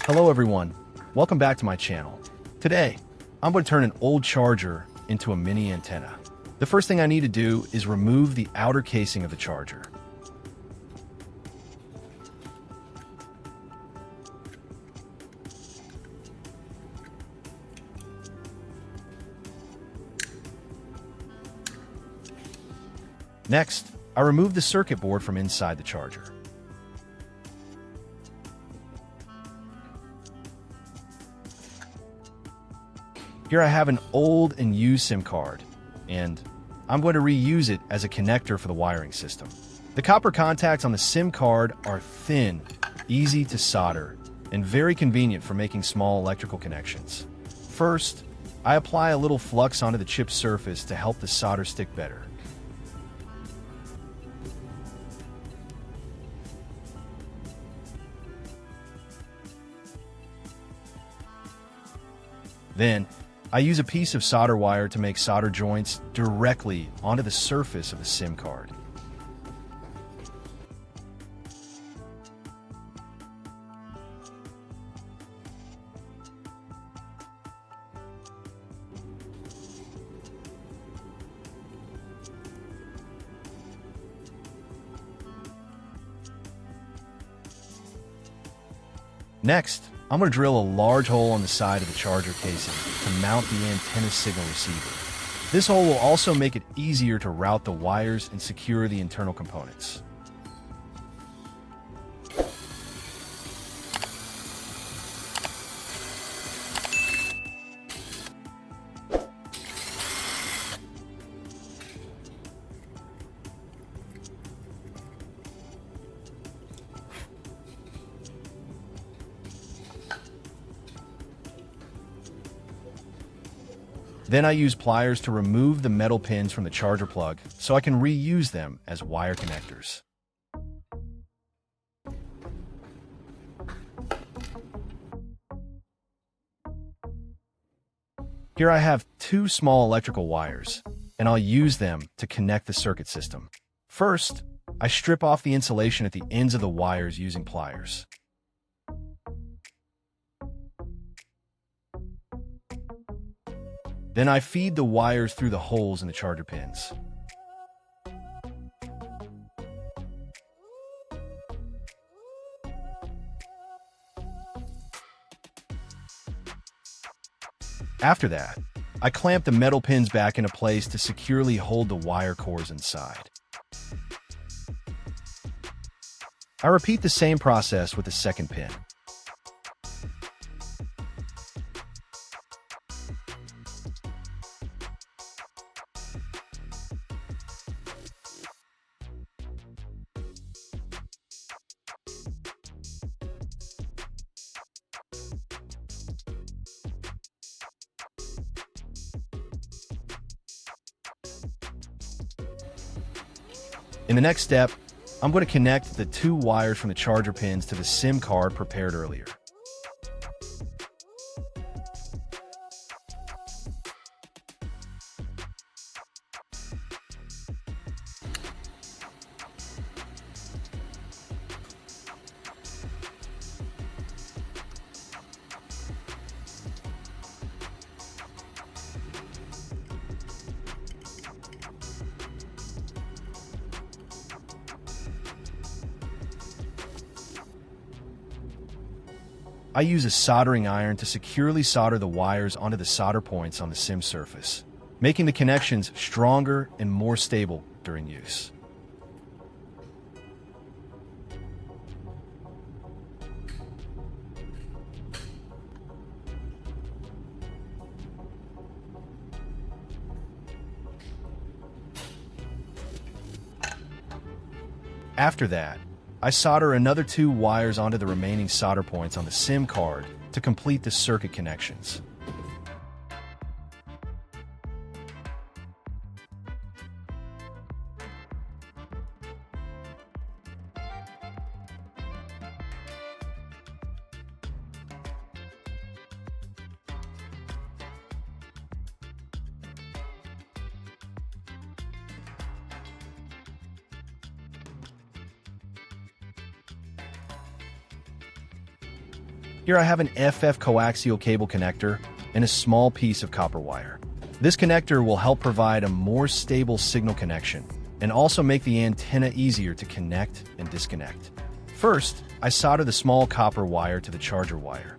Hello everyone, welcome back to my channel. Today, I'm going to turn an old charger into a mini antenna. The first thing I need to do is remove the outer casing of the charger. Next, I remove the circuit board from inside the charger. Here I have an old and used SIM card, and I'm going to reuse it as a connector for the wiring system. The copper contacts on the SIM card are thin, easy to solder, and very convenient for making small electrical connections. First, I apply a little flux onto the chip's surface to help the solder stick better. Then, I use a piece of solder wire to make solder joints directly onto the surface of the SIM card. Next, I'm going to drill a large hole on the side of the charger casing to mount the antenna signal receiver. This hole will also make it easier to route the wires and secure the internal components. Then I use pliers to remove the metal pins from the charger plug so I can reuse them as wire connectors. Here I have two small electrical wires, and I'll use them to connect the circuit system. First, I strip off the insulation at the ends of the wires using pliers. Then I feed the wires through the holes in the charger pins. After that, I clamp the metal pins back into place to securely hold the wire cores inside. I repeat the same process with the second pin. In the next step, I'm going to connect the two wires from the charger pins to the SIM card prepared earlier. I use a soldering iron to securely solder the wires onto the solder points on the SIM surface, making the connections stronger and more stable during use. After that, I solder another two wires onto the remaining solder points on the SIM card to complete the circuit connections. Here I have an FF coaxial cable connector and a small piece of copper wire. This connector will help provide a more stable signal connection and also make the antenna easier to connect and disconnect. First, I solder the small copper wire to the charger wire.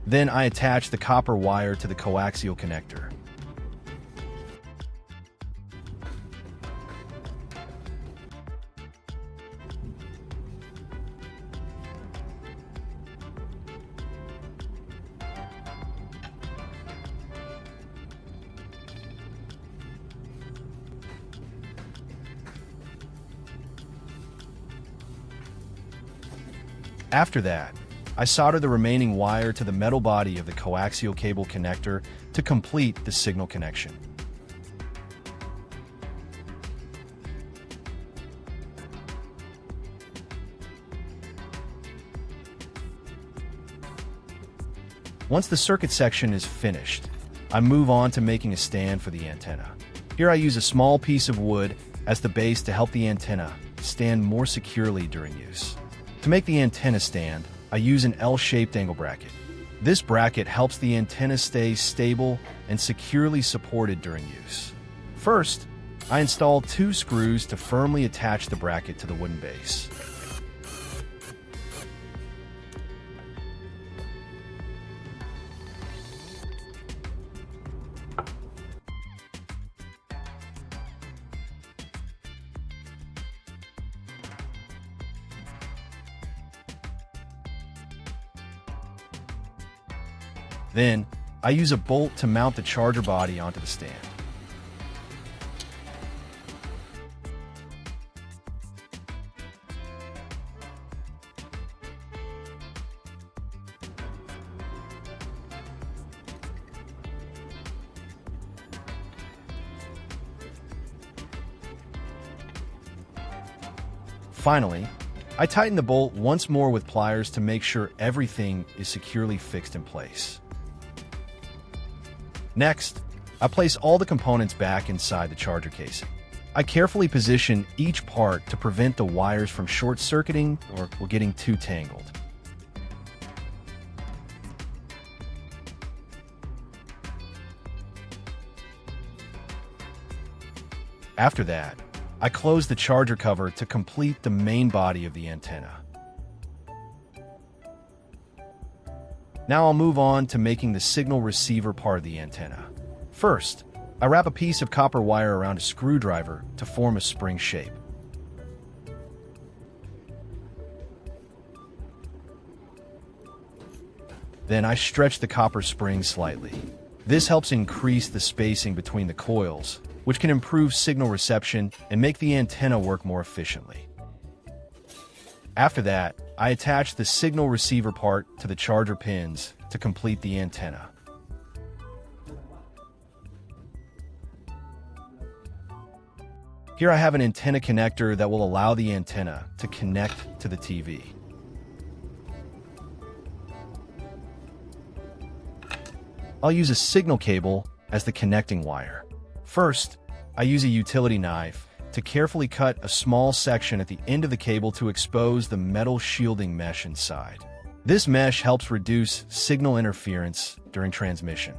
Then I attach the copper wire to the coaxial connector. After that, I solder the remaining wire to the metal body of the coaxial cable connector to complete the signal connection. Once the circuit section is finished, I move on to making a stand for the antenna. Here I use a small piece of wood as the base to help the antenna stand more securely during use. To make the antenna stand, I use an L-shaped angle bracket. This bracket helps the antenna stay stable and securely supported during use. First, I install 2 screws to firmly attach the bracket to the wooden base. Then, I use a bolt to mount the charger body onto the stand. Finally, I tighten the bolt once more with pliers to make sure everything is securely fixed in place. Next, I place all the components back inside the charger casing. I carefully position each part to prevent the wires from short-circuiting or getting too tangled. After that, I close the charger cover to complete the main body of the antenna. Now I'll move on to making the signal receiver part of the antenna. First, I wrap a piece of copper wire around a screwdriver to form a spring shape. Then I stretch the copper spring slightly. This helps increase the spacing between the coils, which can improve signal reception and make the antenna work more efficiently. After that, I attach the signal receiver part to the charger pins to complete the antenna. Here I have an antenna connector that will allow the antenna to connect to the TV. I'll use a signal cable as the connecting wire. First, I use a utility knife to carefully cut a small section at the end of the cable to expose the metal shielding mesh inside. This mesh helps reduce signal interference during transmission.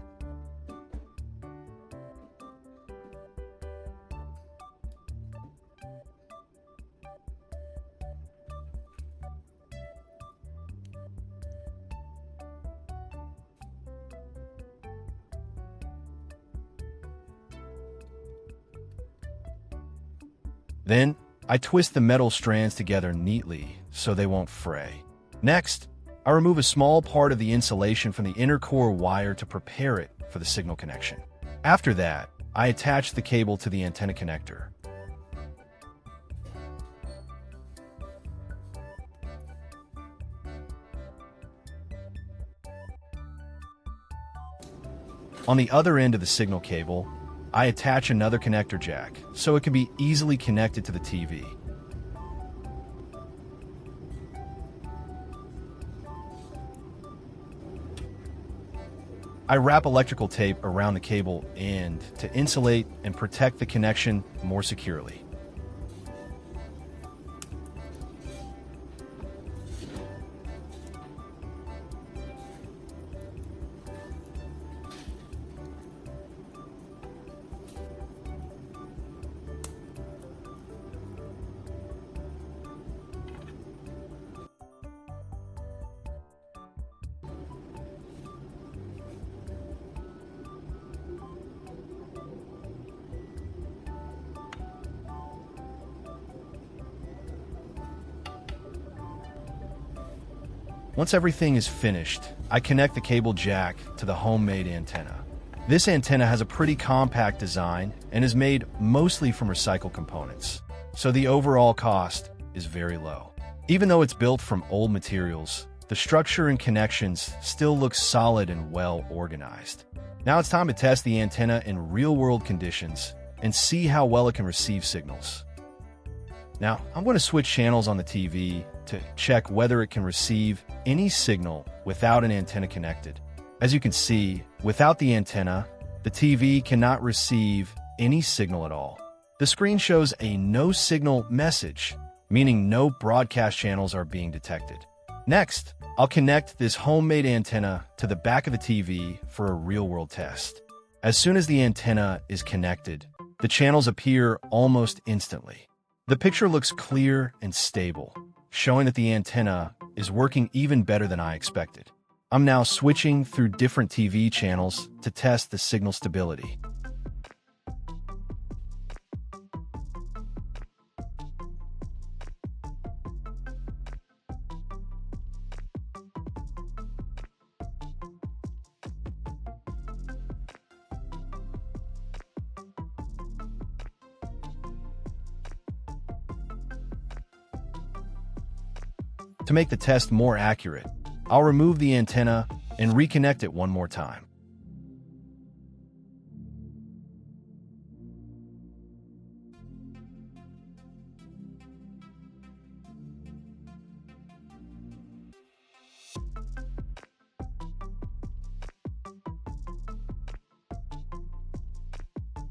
Then, I twist the metal strands together neatly so they won't fray. Next, I remove a small part of the insulation from the inner core wire to prepare it for the signal connection. After that, I attach the cable to the antenna connector. On the other end of the signal cable, I attach another connector jack so it can be easily connected to the TV. I wrap electrical tape around the cable end to insulate and protect the connection more securely. Once everything is finished, I connect the cable jack to the homemade antenna. This antenna has a pretty compact design and is made mostly from recycled components, so the overall cost is very low. Even though it's built from old materials, the structure and connections still look solid and well organized. Now it's time to test the antenna in real-world conditions and see how well it can receive signals. Now, I'm going to switch channels on the TV to check whether it can receive any signal without an antenna connected. As you can see, without the antenna, the TV cannot receive any signal at all. The screen shows a no signal message, meaning no broadcast channels are being detected. Next, I'll connect this homemade antenna to the back of the TV for a real-world test. As soon as the antenna is connected, the channels appear almost instantly. The picture looks clear and stable, showing that the antenna is working even better than I expected. I'm now switching through different TV channels to test the signal stability. To make the test more accurate, I'll remove the antenna and reconnect it one more time.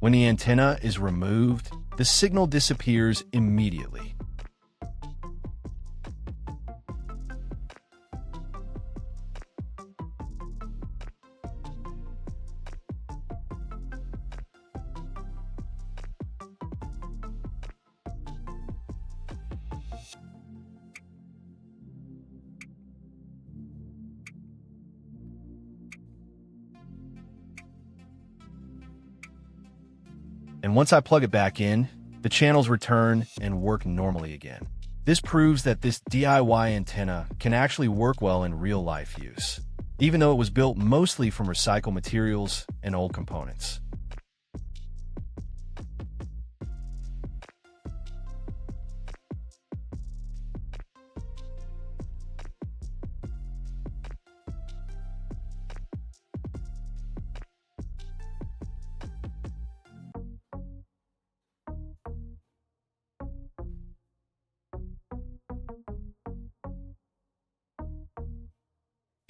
When the antenna is removed, the signal disappears immediately. And once I plug it back in, the channels return and work normally again. This proves that this DIY antenna can actually work well in real-life use, even though it was built mostly from recycled materials and old components.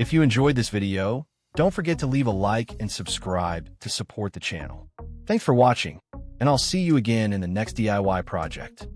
If you enjoyed this video, don't forget to leave a like and subscribe to support the channel. Thanks for watching, and I'll see you again in the next DIY project.